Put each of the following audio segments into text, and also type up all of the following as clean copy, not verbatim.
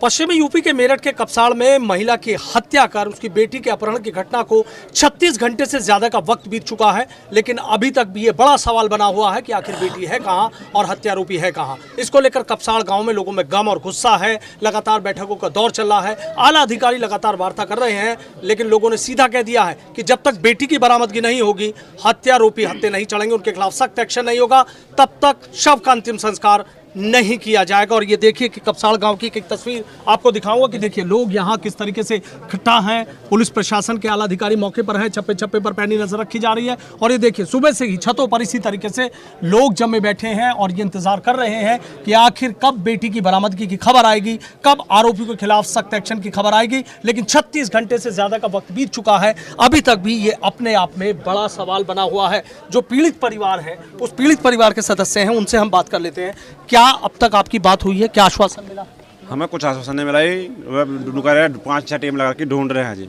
पश्चिमी यूपी के मेरठ के कपसाड़ में महिला की हत्या कर उसकी बेटी के अपहरण की घटना को 36 घंटे से ज्यादा का वक्त बीत चुका है, लेकिन अभी तक भी ये बड़ा सवाल बना हुआ है कि आखिर बेटी है कहां और हत्यारोपी है कहां। इसको लेकर कपसाड़ गांव में लोगों में गम और गुस्सा है। लगातार बैठकों का दौर चल रहा है, आला अधिकारी लगातार वार्ता कर रहे हैं, लेकिन लोगों ने सीधा कह दिया है कि जब तक बेटी की बरामदगी नहीं होगी, हत्यारोपी हत्या नहीं चढ़ेंगे, उनके खिलाफ सख्त एक्शन नहीं होगा, तब तक शव का अंतिम संस्कार नहीं किया जाएगा। और ये देखिए कि कपसाड़ गांव की एक तस्वीर आपको दिखाऊंगा कि देखिए लोग यहाँ किस तरीके से इकट्ठा हैं। पुलिस प्रशासन के आला अधिकारी मौके पर हैं, छप्पे छप्पे पर पैनी नजर रखी जा रही है। और ये देखिए सुबह से ही छतों पर इसी तरीके से लोग जमे बैठे हैं और ये इंतजार कर रहे हैं कि आखिर कब बेटी की बरामदगी की खबर आएगी, कब आरोपी के खिलाफ सख्त एक्शन की खबर आएगी। लेकिन 36 घंटे से ज्यादा का वक्त बीत चुका है, अभी तक भी ये अपने आप में बड़ा सवाल बना हुआ है। जो पीड़ित परिवार है, उस पीड़ित परिवार के सदस्य हैं, उनसे हम बात कर लेते हैं। क्या अब तक आपकी बात हुई है, क्या आश्वासन मिला? हमें कुछ आश्वासन नहीं मिला। ये 5-6 टीम लगा के ढूंढ रहे हैं जी।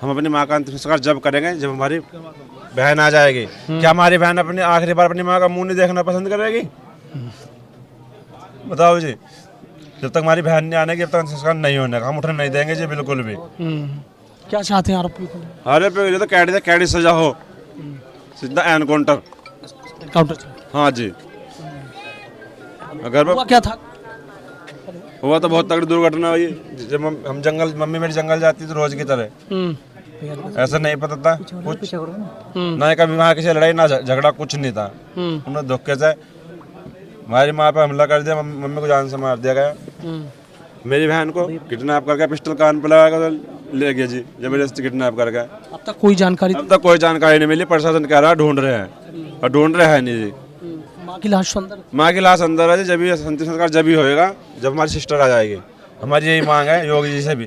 हम अपनी माँ का अंतिम संस्कार जब करेंगे जब हमारी बहन आ जाएगी। क्या हमारी बहन अपनी आखिरी बार अपनी माँ का मुंह नहीं देखना पसंद करेगी? बताओ जी। जब तक हमारी बहन नहीं आने की, जब तक संस्कार नहीं होने का हम उठने नहीं देंगे जी, बिल्कुल भी। क्या चाहते हैं आरोपी को? अरे पे तो कैडी सजा हो, सीधा एनकाउंटर। हाँ जी। अगर हुआ क्या था? हुआ तो बहुत तगड़ी दुर्घटना हुई। जब हम जंगल, मम्मी मेरी जंगल जाती थी रोज की तरह। ऐसा नहीं पता था कुछ, ना कभी वहाँ किसी लड़ाई ना झगड़ा, कुछ नहीं था। उन्होंने धोखे से हमारी माँ पे हमला कर दिया, मम्मी को जान से मार दिया गया। मेरी बहन को किडनैप करके पिस्टल कान पे लगा कर ले गया जी, जबरदस्ती किडनैप करके। अब तक कोई जानकारी? अब तक कोई जानकारी नहीं मिली। प्रशासन कह रहा है ढूंढ रहे हैं और ढूंढ रहे हैं नहीं जी। माँ की लाश अंदर? माँ की लाश अंदर है जी। जब ये अंतिम संस्कार जब ही होएगा जब हमारी सिस्टर आ जाएगी। हमारी यही मांग है योगी जी से भी,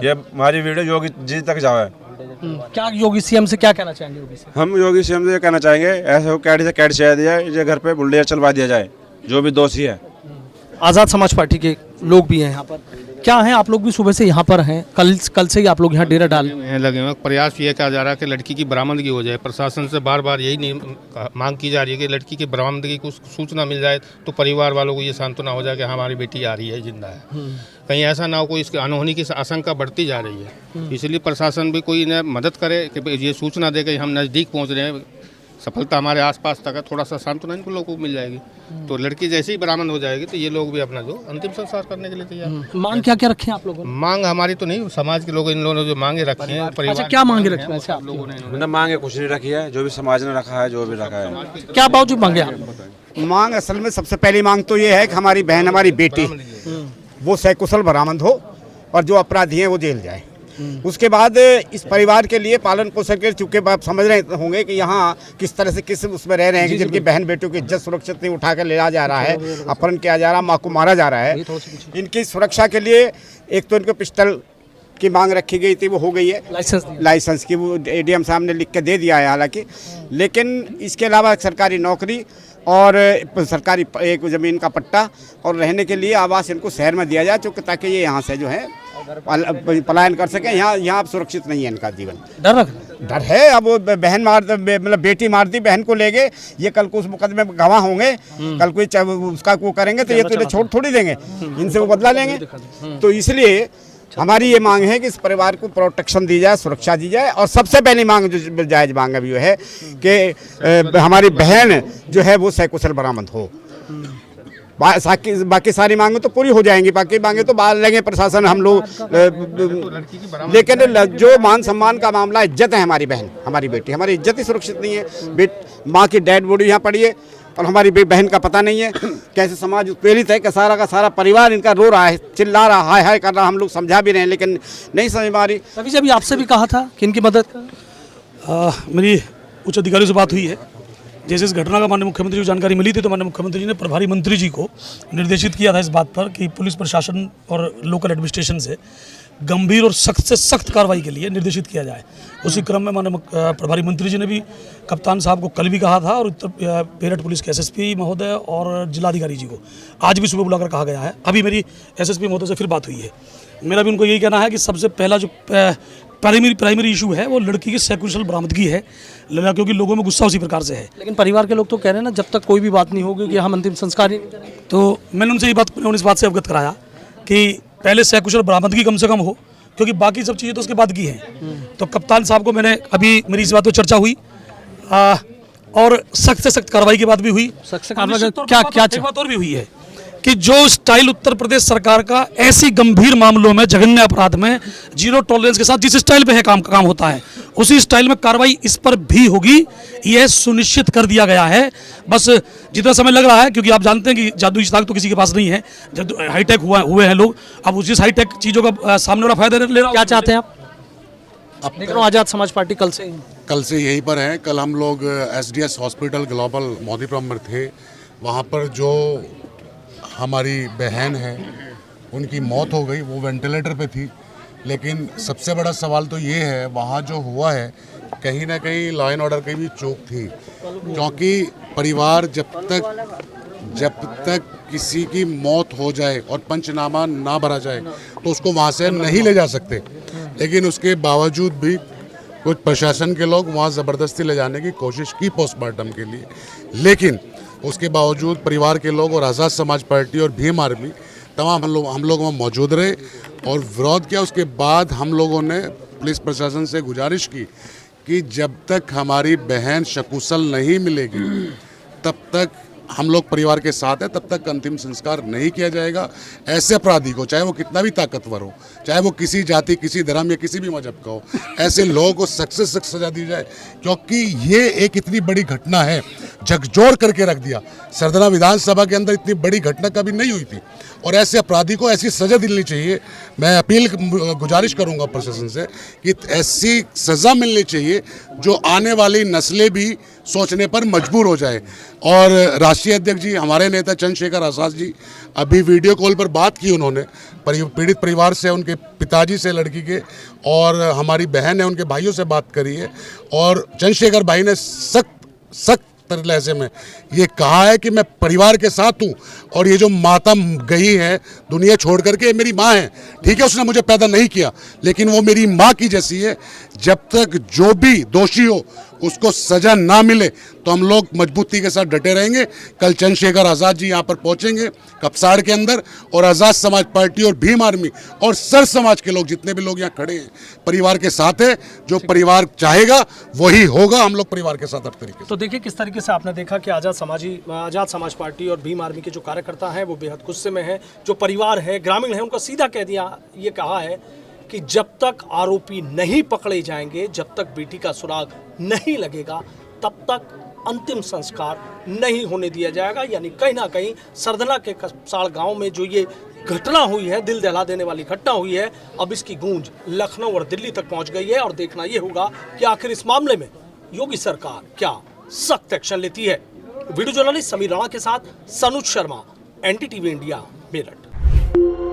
ये हमारी वीडियो योगी जी तक जाए। क्या योगी सीएम से क्या कहना चाहेंगे? योगी से हम योगी सीएम से ये कहना चाहेंगे, ऐसे हो कैड से कैड चाहिए दिया जाए, घर पे बुलडोजर चलवा दिया जाए जो भी दोषी है। आज़ाद समाज पार्टी के लोग भी हैं यहाँ पर, क्या हैं? आप लोग भी सुबह से यहाँ पर हैं, कल से ही आप लोग यहाँ डेरा डाल लगे हुए। प्रयास ये किया जा रहा है कि लड़की की बरामदगी हो जाए। प्रशासन से बार बार यही मांग की जा रही है कि लड़की की बरामदगी को सूचना मिल जाए तो परिवार वालों को ये सांत्वना हो जाए कि हमारी बेटी आ रही है, जिंदा है। कहीं ऐसा ना हो कोई इसकी अनहोनी की आशंका बढ़ती जा रही है, इसलिए प्रशासन भी कोई इन्हें मदद करे कि ये सूचना दे कि हम नज़दीक पहुँच रहे हैं, सफलता हमारे आसपास तक है, थोड़ा सा सांत्वना इनको लोगों को मिल जाएगी। तो लड़की जैसे ही बरामद हो जाएगी तो ये लोग भी अपना जो अंतिम संस्कार करने के लिए तैयार। मांग क्या क्या रखे हैं आप लोगों ने? मांग हमारी तो नहीं, समाज के लोग, इन लोगों ने जो मांगे रखी हैं। अच्छा, क्या मांगे रखी हैं आप लोगों ने? मांगे कुछ नहीं रखी है, जो भी समाज ने रखा है, जो भी रखा है। क्या बावजूद मांगे आप? मांग असल में सबसे पहली मांग तो ये है कि हमारी बहन, हमारी बेटी वो सकुशल बरामद हो और जो अपराधी हैं वो जेल जाए। उसके बाद इस परिवार के लिए पालन पोषण के, चूंकि आप समझ रहे होंगे कि यहाँ किस तरह से किस उसमें रह रहे हैं कि जिनकी बहन बेटियों की इज्जत सुरक्षित नहीं उठा कर ले जा रहा है, अपहरण किया जा रहा है, माँ को मारा जा रहा है। इनकी सुरक्षा के लिए एक तो इनको पिस्टल की मांग रखी गई थी, वो हो गई है। लाइसेंस की वो एडीएम साहब ने लिख के दे दिया है हालांकि, लेकिन इसके अलावा सरकारी नौकरी और सरकारी एक ज़मीन का पट्टा और रहने के लिए आवास इनको शहर में दिया जाए, चूँकि ताकि ये यहाँ से जो है पलायन कर सके। यहाँ अब सुरक्षित नहीं है इनका जीवन। डर है। अब वो बहन मतलब बेटी मार दी, बहन को ले गए, ये कल को उस मुकदमे में गवाह होंगे, कल को उसका वो करेंगे तो ये तो छोड़ थोड़ी देंगे, इनसे वो बदला लेंगे। तो इसलिए हमारी ये मांग है कि इस परिवार को प्रोटेक्शन दी जाए, सुरक्षा दी जाए। और सबसे पहली मांग जो जायज मांग अभी है कि हमारी बहन जो है वो सकुशल बरामद हो। बाकी सारी मांगे तो पूरी हो जाएंगी, बाकी मांगे तो बाहर लेंगे प्रशासन, हम लोग। लेकिन जो मान सम्मान का मामला, इज्जत है हमारी बहन, हमारी बेटी, हमारी इज्जत ही सुरक्षित नहीं है। माँ की डेड बॉडी यहाँ पड़ी है और हमारी बहन का पता नहीं है। कैसे समाज उत्पीड़ित है कि सारा का सारा परिवार इनका रो रहा है, चिल्ला रहा, हाय हाय कर रहा। हम लोग समझा भी रहे हैं लेकिन नहीं समझ पा रही। तभी जब आपसे भी कहा था कि इनकी मदद मेरी उच्च अधिकारियों से बात हुई है। जैसे इस घटना का माननीय मुख्यमंत्री को जानकारी मिली थी तो माननीय मुख्यमंत्री जी ने प्रभारी मंत्री जी को निर्देशित किया था इस बात पर कि पुलिस प्रशासन और लोकल एडमिनिस्ट्रेशन से गंभीर और सख्त से सख्त कार्रवाई के लिए निर्देशित किया जाए। उसी क्रम में माननीय प्रभारी मंत्री जी ने भी कप्तान साहब को कल भी कहा था और उत्तर मेरठ पुलिस के एसएसपी महोदय और जिलाधिकारी जी को आज भी सुबह बुलाकर कहा गया है। अभी मेरी एसएसपी महोदय से फिर बात हुई है। मेरा भी उनको यही कहना है कि सबसे पहला जो प्राइमरी इशू है वो लड़की की सकुशल बरामदगी है, क्योंकि लोगों में गुस्सा उसी प्रकार से है। लेकिन परिवार के लोग तो कह रहे हैं ना, जब तक कोई भी बात नहीं होगी कि हम अंतिम संस्कार ही नहीं करेंगे। तो मैंने उनसे इस बात से अवगत कराया कि पहले सकुशल बरामदगी कम से कम हो, क्योंकि बाकी सब चीज़ें तो उसके बाद की हैं। तो कप्तान साहब को मैंने अभी मेरी इस बात पर चर्चा हुई और सख्त से सख्त कार्रवाई की बात भी हुई। क्या एक बात और भी हुई है कि जो स्टाइल उत्तर प्रदेश सरकार का ऐसी गंभीर मामलों में, जघन्य अपराध में जीरो टॉलरेंस के साथ जिस स्टाइल पे है काम होता है, उसी स्टाइल में कार्रवाई इस पर भी होगी, यह सुनिश्चित कर दिया गया है। बस जितना समय लग रहा है, क्योंकि आप जानते हैं कि जादू इश्ताक तो किसी के पास नहीं है, जब हाईटेक हुए हैं लोग, अब उस जिस हाईटेक चीज़ों का सामने वाला फायदा ले रहा। क्या चाहते हैं आप? देख रहा हूँ आज़ाद समाज पार्टी कल से यहीं पर हैं। कल हम लोग एसडीएस हॉस्पिटल ग्लोबल मोदीपुरम में थे। वहाँ पर जो हमारी बहन है उनकी मौत हो गई, वो वेंटिलेटर पे थी। लेकिन सबसे बड़ा सवाल तो ये है, वहाँ जो हुआ है कहीं ना कहीं लॉ एंड ऑर्डर की भी चूक थी, क्योंकि परिवार जब तक किसी की मौत हो जाए और पंचनामा ना भरा जाए तो उसको वहाँ से नहीं ले जा सकते। लेकिन उसके बावजूद भी कुछ प्रशासन के लोग वहाँ ज़बरदस्ती ले जाने की कोशिश की पोस्टमार्टम के लिए, लेकिन उसके बावजूद परिवार के लोग और आज़ाद समाज पार्टी और भीम आर्मी तमाम हम लोग वहाँ मौजूद रहे और विरोध किया। उसके बाद हम लोगों ने पुलिस प्रशासन से गुजारिश की कि जब तक हमारी बहन सकुशल नहीं मिलेगी तब तक हम लोग परिवार के साथ हैं, तब तक अंतिम संस्कार नहीं किया जाएगा। ऐसे अपराधी को, चाहे वो कितना भी ताकतवर हो, चाहे वो किसी जाति, किसी धर्म या किसी भी मजहब का हो, ऐसे लोगों को सख्त से सख्त सजा दी जाए, क्योंकि ये एक इतनी बड़ी घटना है, झकझोर करके रख दिया। सरदना विधानसभा के अंदर इतनी बड़ी घटना कभी नहीं हुई थी और ऐसे अपराधी को ऐसी सज़ा दिलनी चाहिए। मैं गुजारिश करूंगा प्रशासन से कि ऐसी सज़ा मिलनी चाहिए जो आने वाली नस्लें भी सोचने पर मजबूर हो जाए। और राष्ट्रीय अध्यक्ष जी, हमारे नेता चंद्रशेखर आज़ाद जी, अभी वीडियो कॉल पर बात की उन्होंने पीड़ित परिवार से, उनके पिताजी से लड़की के, और हमारी बहन है उनके भाइयों से बात करी है। और चंद्रशेखर भाई ने सख्त लहजे में ये कहा है कि मैं परिवार के साथ हूँ और ये जो माता गई है दुनिया छोड़ करके, ये मेरी माँ है। ठीक है, उसने मुझे पैदा नहीं किया, लेकिन वो मेरी माँ की जैसी है। जब तक जो भी दोषी हो उसको सजा ना मिले तो हम लोग मजबूती के साथ डटे रहेंगे। कल चंद्रशेखर आज़ाद जी यहाँ पर पहुँचेंगे कपसाड़ के अंदर, और आज़ाद समाज पार्टी और भीम आर्मी और सर समाज के लोग, जितने भी लोग यहाँ खड़े हैं, परिवार के साथ है। जो परिवार चाहेगा वही होगा। हम लोग परिवार के साथ हर तरीके से। तो देखिए किस तरीके से आपने देखा कि आज़ाद समाज पार्टी और भीम आर्मी के जो कार्यकर्ता हैं वो बेहद गुस्से में हैं। जो परिवार है, ग्रामीण है, उनको सीधा कह दिया, ये कहा है कि जब तक आरोपी नहीं पकड़े जाएंगे, जब तक बेटी का सुराग नहीं लगेगा, तब तक अंतिम संस्कार नहीं होने दिया जाएगा। यानी कहीं ना कहीं सरदना के कपसाड़ गांव में जो ये घटना हुई है, दिल दहला देने वाली घटना हुई है, अब इसकी गूंज लखनऊ और दिल्ली तक पहुंच गई है। और देखना ये होगा कि आखिर इस मामले में योगी सरकार क्या सख्त एक्शन लेती है। वीडियो जर्नलिस्ट समीर राणा के साथ सनुज शर्मा, एनडीटीवी इंडिया, मेरठ।